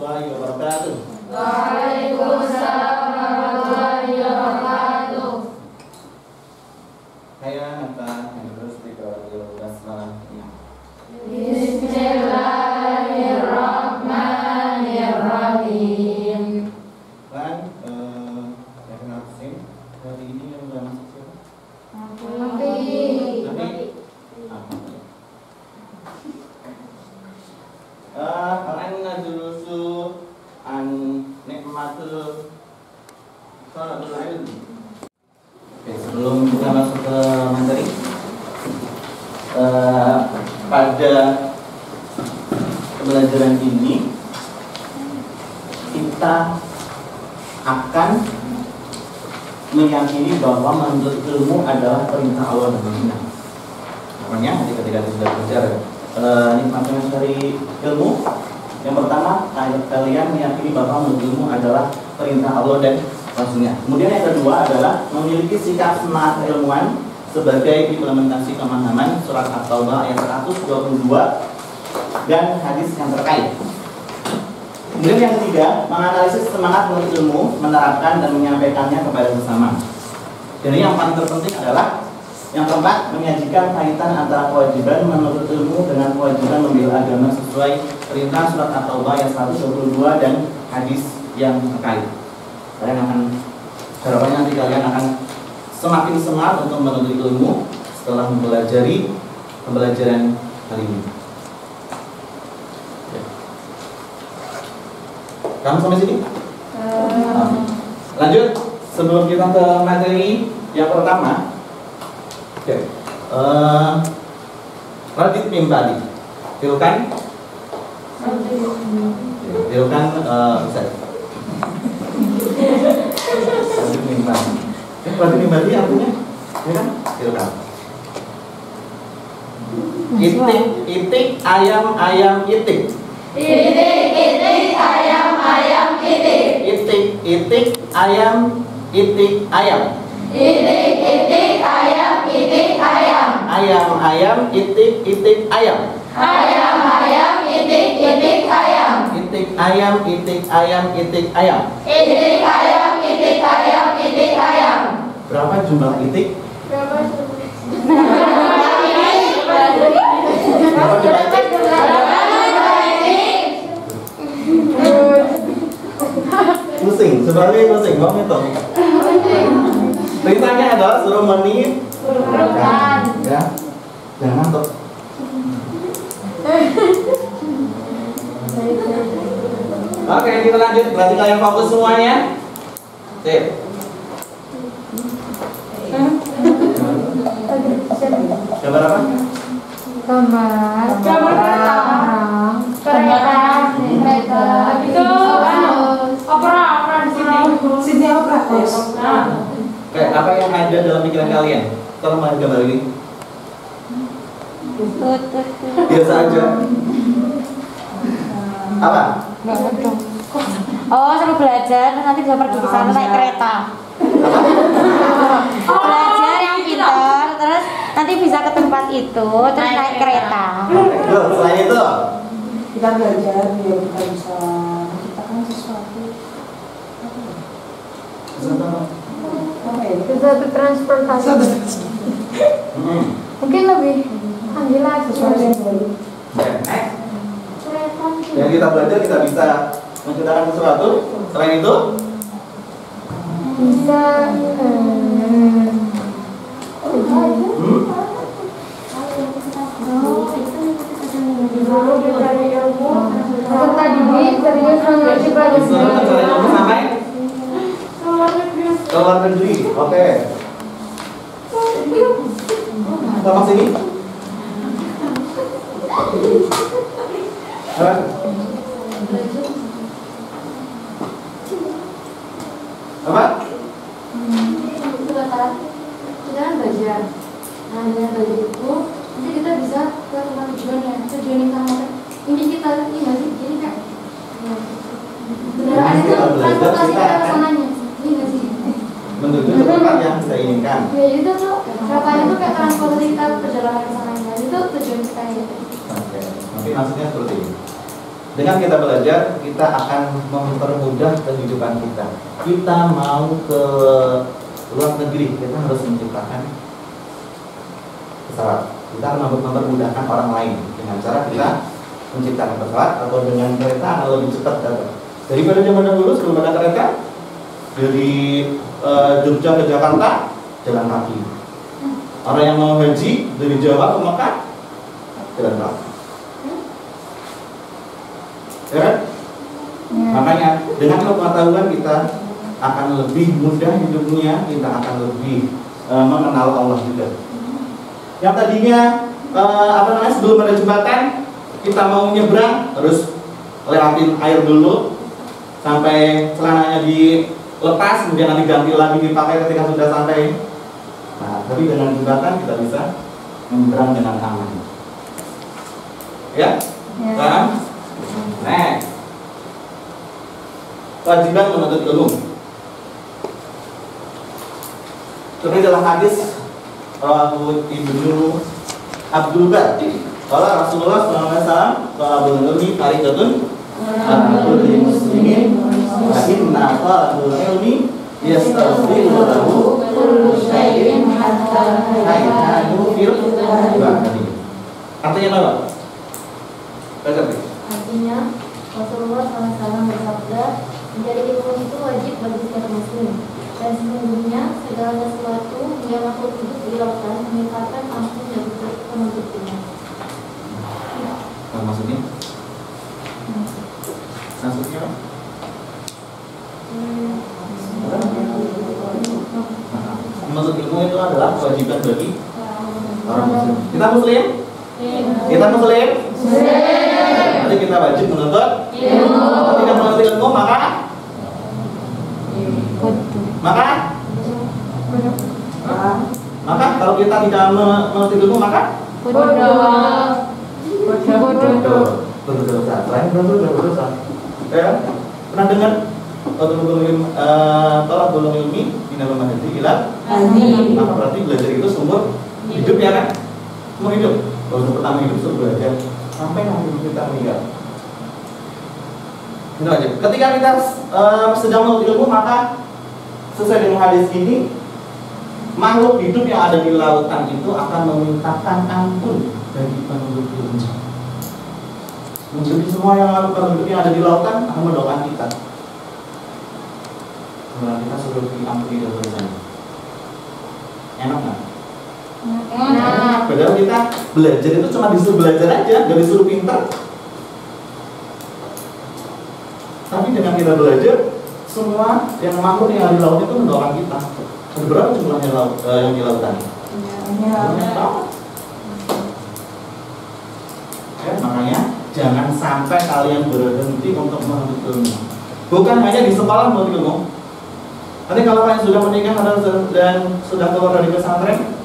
warahmatullahi wabarakatuh. Waalaikumsalam warahmatullahi wabarakatuh. Saya Nata terus di basmalah. Bismillahirrahmanirrahim. Dan saya kenal Sim. Hari ini yang udah masuk siapa? Nanti. Kalian dulu an nikmatul salatul ilm. Oke, sebelum kita masuk ke materi, pada pembelajaran ini kita akan meyakini bahwa menuntut ilmu adalah perintah Allah dan Rasulnya. Makanya ketika kita sudah belajar nikmatnya mencari ilmu, yang pertama kalian meyakini bahwa menuntut ilmu adalah perintah Allah dan Rasulnya. Kemudian yang kedua adalah memiliki sikap semangat ilmuwan sebagai implementasi pemahaman surat At-Taubah ayat 122 dan hadis yang terkait. Kemudian yang ketiga, menganalisis semangat menuntut ilmu, menerapkan dan menyampaikannya kepada sesama. Dan yang paling terpenting adalah yang keempat, menyajikan kaitan antara kewajiban menuntut ilmu dengan kewajiban membela agama sesuai perintah surat At-Taubah ayat 122 dan hadis yang terkait. Kalian akan, harapannya nanti kalian akan semakin semangat untuk menuntut ilmu setelah mempelajari pembelajaran hari ini. Kamu sampai sini? Lanjut, sebelum kita ke materi yang pertama, Radit Mimbali, silakan. Silakan, Ustaz. Radit Mimbali. Radit Mimbali artinya, ya kan? Silakan. Itik, ayam, itik. Itik, ayam, itik. Itik, ayam, ayam. Itik, ayam, ayam. Ayam, itik, ayam. Ayam, itik, ayam. Itik, ayam, ayam. Itik, ayam, ayam. Berapa jumlah itik? Berapa Berapa jumlah itik? Pusing, sebagai pusing, mau ngitung. Perintahnya adalah suruh menurunkan, ya, jangan ngantuk. Oke, kita lanjut. Berarti kalian fokus semuanya. Sip. Gambar apa? Gambar kereta. Itu opera di sini. Opera. Oke, apa yang ada dalam pikiran kalian? Tolong melihat gambar ini. Biasa aja. Apa? Oh, seru belajar, nanti bisa pergi ke sana naik kereta. Belajar yang pintar, terus nanti bisa ke tempat itu, terus naik kereta. Loh, selain itu, kita belajar biar kita bisa menciptakan sesuatu. Sesuatu transportasi. Mungkin lebih ambil lagi Oke, next. Yang kita belajar kita bisa menciptakan sesuatu. Selain itu, bisa serta didik serius mengerti pelajaran sampai ke luar negeri. Oke. Sama sini. Apa? Apa? Kita kan belajar. Nah, dengan belajar itu nanti kita bisa ke tempat tujuannya, tujuan yang sama ini kita ini nggak sih? Jadi kan beneran itu transportasi ke sananya, ini nggak sih? Menuju ke tempat yang kita inginkan. Ya itu tuh katanya itu kayak transportasi kita perjalanan ke sananya, itu tujuan kita gitu. Oke, nanti maksudnya seperti ini. Dengan kita belajar, kita akan mempermudah kehidupan kita. Kita mau ke luar negeri, kita harus menciptakan pesawat. Kita harus mempermudahkan orang lain dengan cara kita menciptakan pesawat atau dengan kereta akan lebih cepat datang. Daripada zaman dahulu sebelum ada kereta, dari Jogja ke Jakarta jalan kaki. Orang yang mau haji dari Jawa ke Mekah jalan kaki. Ya kan? Makanya dengan pengetahuan kita akan lebih mudah hidupnya, kita akan lebih mengenal Allah juga. Yang tadinya sebelum ada jembatan kita mau nyebrang harus lewatin air dulu sampai celananya dilepas, kemudian nanti ganti lagi dipakai ketika sudah sampai. Nah, tapi dengan jembatan kita bisa menyeberang dengan aman. Ya? Kan? Next. Kewajiban menuntut ilmu. Seperti dalam hadis rawahu Ibnu Abdul Bar, kalau Rasulullah SAW kalau ilmi faridatun kulli muslimin wa inna talabul ilmi yastaghfiru lahu kullu syai'in hatta hayatu fil ibadati. Artinya apa? Baca. Artinya Rasulullah SAW bersabda, mencari ilmu itu wajib bagi setiap muslim, dan sesungguhnya segala sesuatu yang makhluk hidup di lautan meningkatkan ampun dan penuntutnya. Maksudnya? Maksudnya apa? Menuntut ilmu itu adalah kewajiban bagi orang muslim. Kita muslim? Kita muslim? Nanti kita wajib menuntut ilmu. Ketika menuntut ilmu maka kalau kita tidak menuntut ilmu maka berdosa. Selain berdosa. Ya, pernah dengar tolak ilmi bina memahami ilah. Maka berarti belajar itu sumber hidup ya kan? Sumber hidup. Kalau pertama hidup itu belajar sampai nanti kita meninggal. Itu aja. Ketika kita sedang menuntut ilmu maka sesuai dengan hadis ini, makhluk hidup yang ada di lautan itu akan memintakan ampun bagi penuntut ilmu. Jadi semua yang hidup yang ada di lautan akan mendoakan kita. Sebenarnya kita suruh diampuni dosanya. Enak nggak? Enak. Padahal kita belajar itu cuma disuruh belajar aja, gak disuruh pintar. Tapi dengan kita belajar, semua yang makhluk yang ada di laut itu mendoakan kita. Ada berapa jumlahnya yang di lautan? Banyak banget. Ya, makanya jangan sampai kalian berhenti untuk menuntut ilmu. Bukan hanya di sekolah menuntut ilmu. Nanti kalau kalian sudah menikah dan sudah keluar dari pesantren,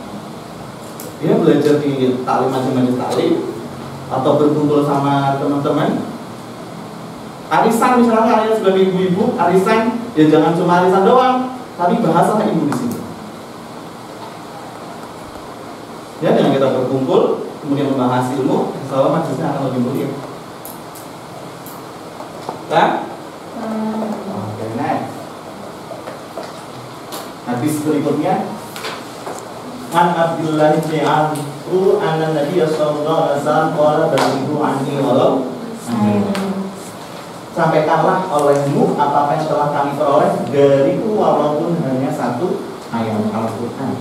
dia belajar di taklim majelis taklim atau berkumpul sama teman-teman. Arisan misalnya kalian sebagai ibu-ibu, arisan ya jangan cuma arisan doang, tapi bahasa ibu di sini. Ya, dengan kita berkumpul kemudian membahas ilmu, insya majelisnya akan lebih mulia. Kan? Oke, next. Hadis berikutnya, An Abdullah bin Amr anna Nabiy sallallahu alaihi wasallam qala balighu anni walau sampaikanlah olehmu apa yang telah kami peroleh dariku walaupun hanya satu ayat Al-Qur'an.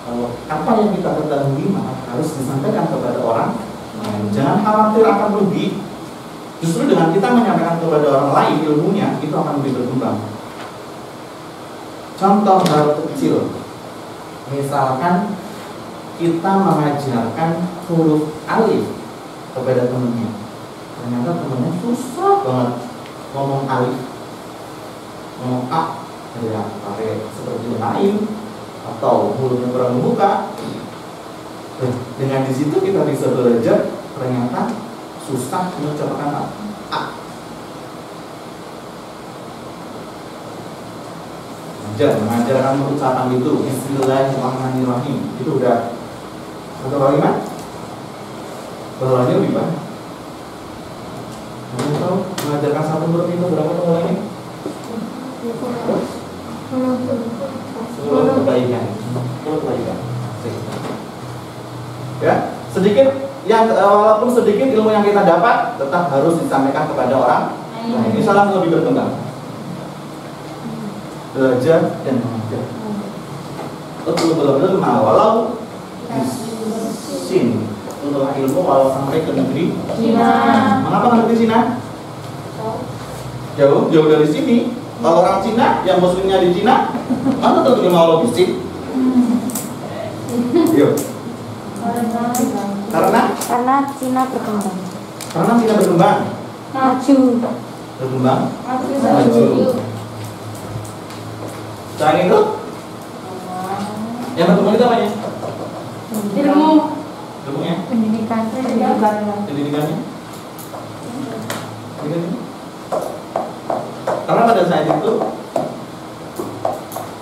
Kalau apa yang kita ketahui maka harus disampaikan kepada orang lain. Jangan khawatir akan rugi. Justru dengan kita menyampaikan kepada orang lain ilmunya itu akan lebih berkembang. Contoh hal kecil, misalkan kita mengajarkan huruf alif kepada temannya, ternyata temannya susah banget ngomong alif, ngomong a, ya pakai seperti lain atau mulutnya kurang membuka. Dengan di situ kita bisa belajar ternyata susah mengucapkan a. Mengajarkan ucapan itu Bismillahirrahmanirrahim itu udah satu kalimat bawahnya lebih banyak. mengajarkan satu huruf itu berapa nilainya? 10 kebaikan. 10 kebaikan. Ya, sedikit yang walaupun sedikit ilmu yang kita dapat tetap harus disampaikan kepada orang lain. Misalnya lebih berkembang. Belajar dan mengajar. Betul-betul walau di sini untuk ilmu walau sampai ke negeri Cina. Mengapa ke negeri Cina? Jauh dari sini. Kalau orang Cina yang muslimnya di Cina, mana tentunya mau logistik? Yuk. Karena Cina berkembang. Karena Cina berkembang. Maju. Berkembang. Maju. Selain itu, yang berkembang itu apanya? Ilmu. Ilmunya? Pendidikan. Pendidikannya? Karena pada saat itu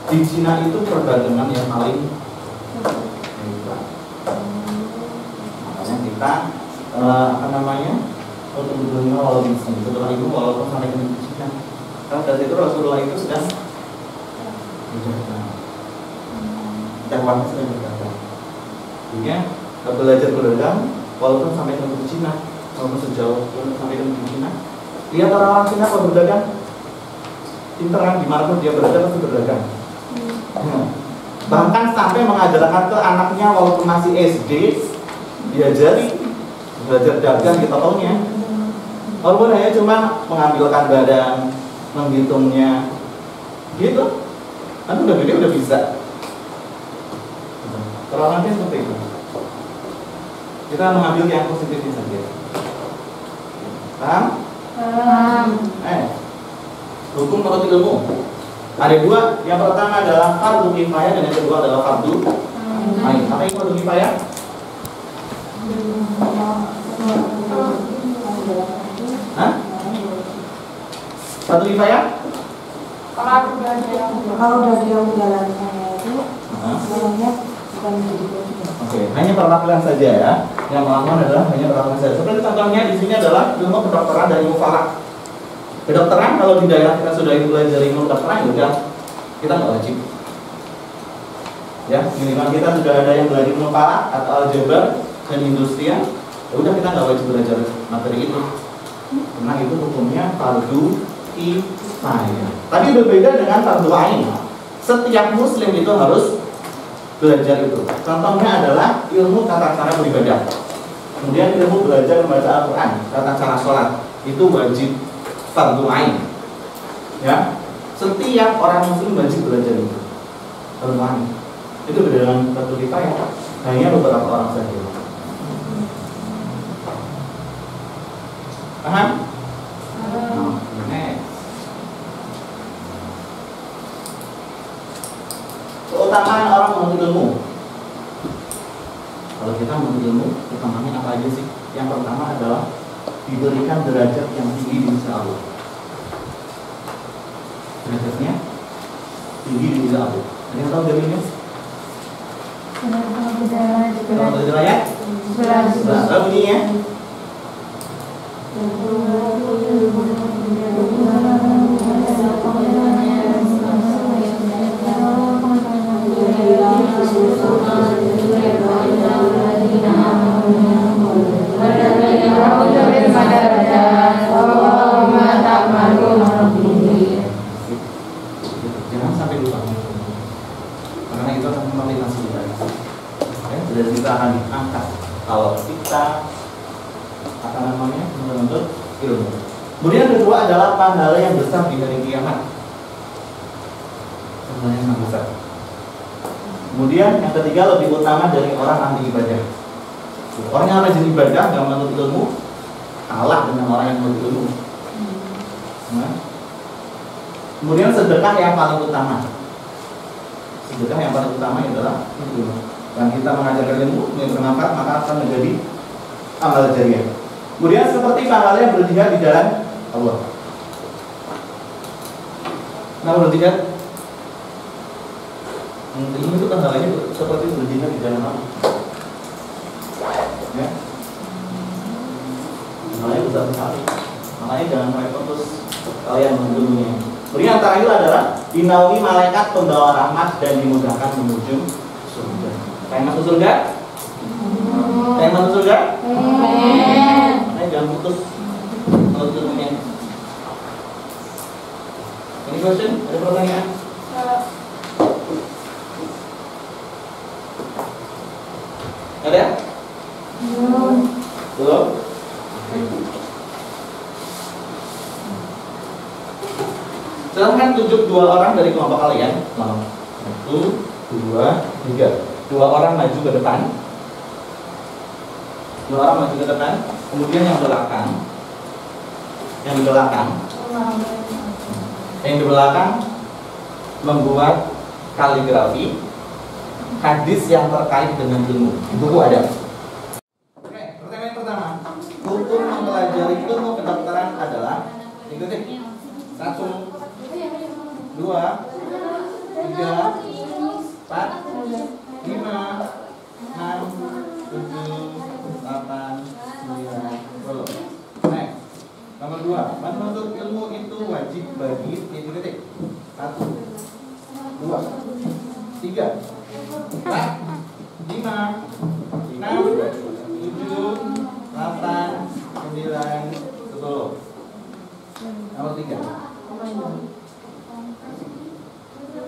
di Cina itu perdagangan yang paling hebat. Makanya kita untuk dunia walau bisnis setelah itu walaupun sampai ke negeri Cina. Karena dari itu Rasulullah itu sedang dakwahnya sedang berdagang. Sehingga belajar berdagang walaupun sampai ke negeri Cina, walaupun sejauh sampai ke negeri Cina. Lihat orang-orang Cina kalau berdagang pinteran dimanapun dia berada pasti berdagang. Bahkan sampai mengajarkan ke anaknya walaupun masih SD diajari belajar dagang di tokonya. Walaupun hanya cuma mengambilkan barang, menghitungnya, gitu. Nanti udah gede udah bisa. Terlalu seperti itu. Kita mengambil yang positifnya saja. Paham? Hukum menurut ilmu ada dua. Yang pertama adalah fardu kifayah dan yang kedua adalah fardu ain. Apa itu fardu kifayah? Hah? Fardu kifayah? Kalau udah dia menjalankannya itu, namanya bukan menjadi kewajiban. Oke, hanya perlakuan saja ya. Yang melakukan adalah hanya perlakuan saja. Seperti contohnya di sini adalah ilmu kedokteran dan ilmu falak. Kedokteran kalau di daerah kita sudah belajar ilmu kedokteran juga kita nggak wajib. Ya, minimal kita sudah ada yang belajar ilmu falak atau aljabar dan industrian. Ya udah kita nggak wajib belajar materi itu. Karena itu hukumnya fardu kifayah. Tapi berbeda dengan fardu ain. Setiap muslim itu harus belajar itu. Contohnya adalah ilmu tata cara beribadah. Kemudian ilmu belajar membaca Al-Quran, tata cara sholat itu wajib fardu ain. Ya, setiap orang muslim wajib belajar itu. Fardu ain. Itu beda dengan fardu kifayah. Hanya beberapa orang saja. Paham? Keutamaan orang menuntut ilmu. Kalau kita menuntut ilmu, utamanya apa aja sih? Yang pertama adalah diberikan derajat yang tinggi di sisi Allah. Derajatnya tinggi di sisi Allah. Ada yang tahu dalilnya? Kalau dari ayat? Berapa bunyinya? Jangan sampai lupa, karena itu akan memotivasi kita. Dan kita akan diangkat kalau kita menuntut ilmu. Kemudian kedua adalah pahala yang besar di hari kiamat. Pahala yang besar. Kemudian yang ketiga lebih utama dari orang ahli ibadah. Orang yang rajin ibadah nggak menuntut ilmu kalah dengan orang yang menuntut ilmu. Nah. Kemudian sedekah yang paling utama. Sedekah yang paling utama adalah ilmu. Dan kita mengajarkan ilmu yang bermanfaat maka akan menjadi amal jariah. Kemudian seperti pahala yang berjihad di jalan Allah. Nah, berjihad ilmu itu pahalanya seperti berjihad di jalan Allah. Ya. Pahalanya besar sekali. Maka Makanya jangan sampai putus kalian ilmunya. Kemudian yang terakhir adalah dinaungi malaikat pembawa rahmat dan dimudahkan menuju surga. Pengen masuk surga? Pengen masuk surga? Makanya jangan putus ilmunya. Any question? Ada pertanyaan? Ada? Belum? Silahkan tunjuk 2 orang dari kelompok kalian. 1, 2, 3. 2 orang maju ke depan. 2 orang maju ke depan. Kemudian yang belakang. Yang di belakang. Yang di belakang membuat kaligrafi hadis yang terkait dengan ilmu. Di buku ada. Oke, pertanyaan pertama. Hukum mempelajari ilmu kedokteran adalah ikuti. 1, 2, 3, 4, 5, 6, 7, 8, 9, 10. Next. Nomor 2, menuntut ilmu itu wajib bagi titik-titik. 1, 2, 3, 4, 5, 6, 7, 8, 9, 10. Nomor 3.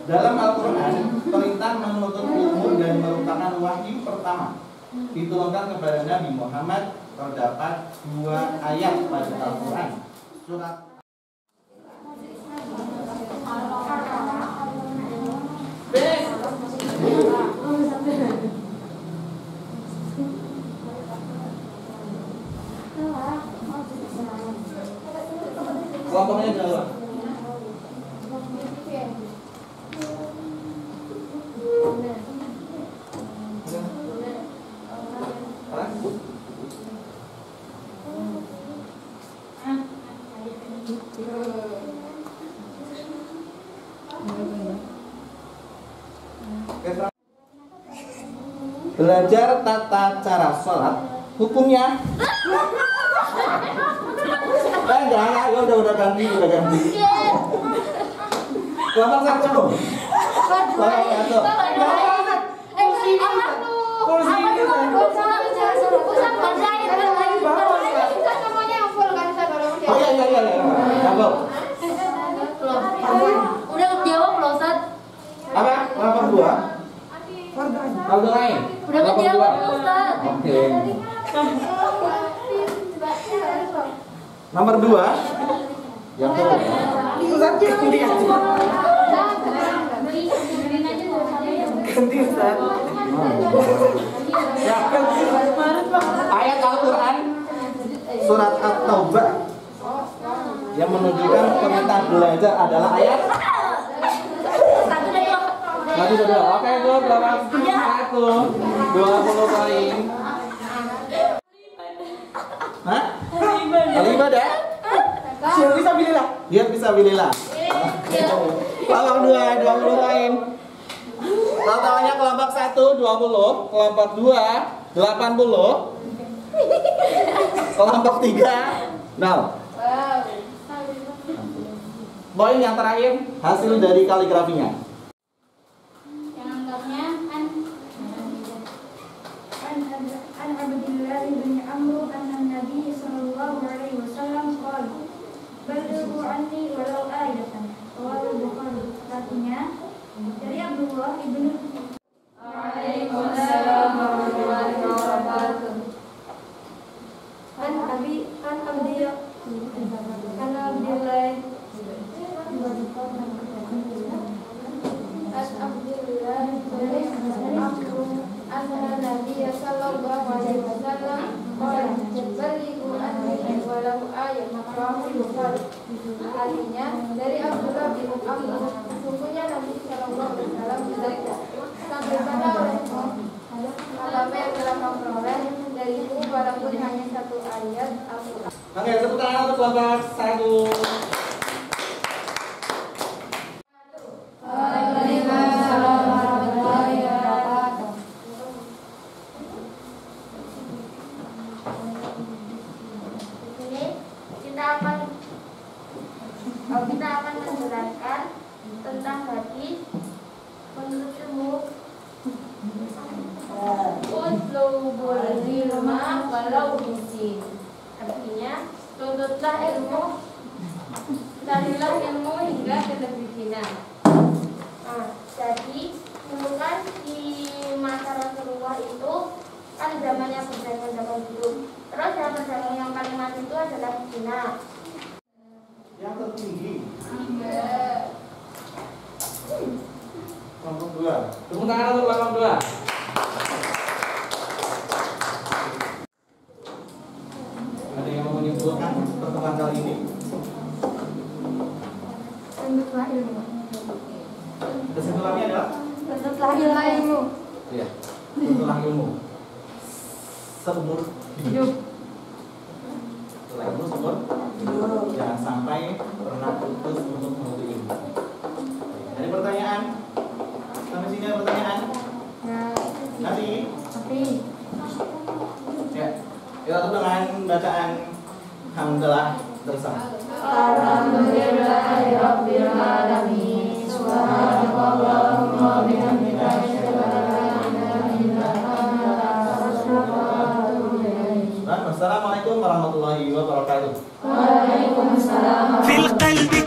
Dalam Al-Quran, perintah menuntut ilmu dan merupakan wahyu pertama diturunkan kepada Nabi Muhammad. Terdapat 2 ayat pada Al-Quran. Surat kelompoknya jawab. Belajar tata cara sholat, hukumnya. Jangan, udah ganti. Kelompok 1. Oh iya. Udah jawab loh, Ustaz. Apa? Kelompok 2. Kelompok lain. Udah kejawab, Ustaz. Oke. Nomor 2. Yang tuh. Ayat Al-Quran surat At-Taubah yang menunjukkan perintah belajar adalah ayat 1. Oke, itu berapa? 1, 20 poin. Hah? Al-Ibadah? Dia bisa bilillah. Kelompok 2, 20 poin. Totalnya kelompok 1, 20. Kelompok 2, 80. Kelompok 3, 0. Poin yang terakhir, hasil dari kaligrafinya. Yang anggapnya An Abdullah bin Amr anna Nabi sallallahu alaihi wasallam qala balighu anni walau ayatan. Rawahu Bukhari. Artinya dari Abdullah bin Waalaikumsalam warahmatullahi wabarakatuh. An Abdillah Anna Nabi sallallahu alaihi wasallam qala balighu anni walau ayat. Rawahu Bukhari. Artinya dari Abdullah bin Amr, sesungguhnya Nabi sallallahu alaihi wasallam bersabda, sampaikanlah olehmu apa yang telah kau peroleh dariku walaupun hanya 1 ayat Al-Quran. Oke, tepuk tangan untuk kelompok 1. Waalaikumsalam warahmatullahi wabarakatuh. Ini kita akan Menuntutlah ilmu, carilah ilmu hingga ke negeri Cina. Nah, jadi dulu kan di masa Rasulullah itu kan zamannya perdagangan zaman dulu. Terus yang perdagangan yang paling maju itu adalah di Cina. Yang tertinggi. Iya. Kelompok 2. Tepuk tangan untuk kelompok 2. Ada yang mau menyimpulkan pertemuan kali ini? Menuntutlah ilmu. Kesimpulannya adalah Menuntutlah ilmu. Iya. Tuntutlah ilmu. seumur Hidup. Setelah ilmu seumur jangan sampai pernah putus untuk menuntut ilmu. Ada pertanyaan? Sampai sini ada pertanyaan? Nanti. Ya. Kita tutup dengan bacaan hamdalah bersama. Alhamdulillahirabbil alamin. Subhanallahumma wa bihamdika asyhadu an la ilaha illa anta astaghfiruka wa atubu ilaik. Wassalamualaikum warahmatullahi wabarakatuh. Waalaikumsalam. في القلب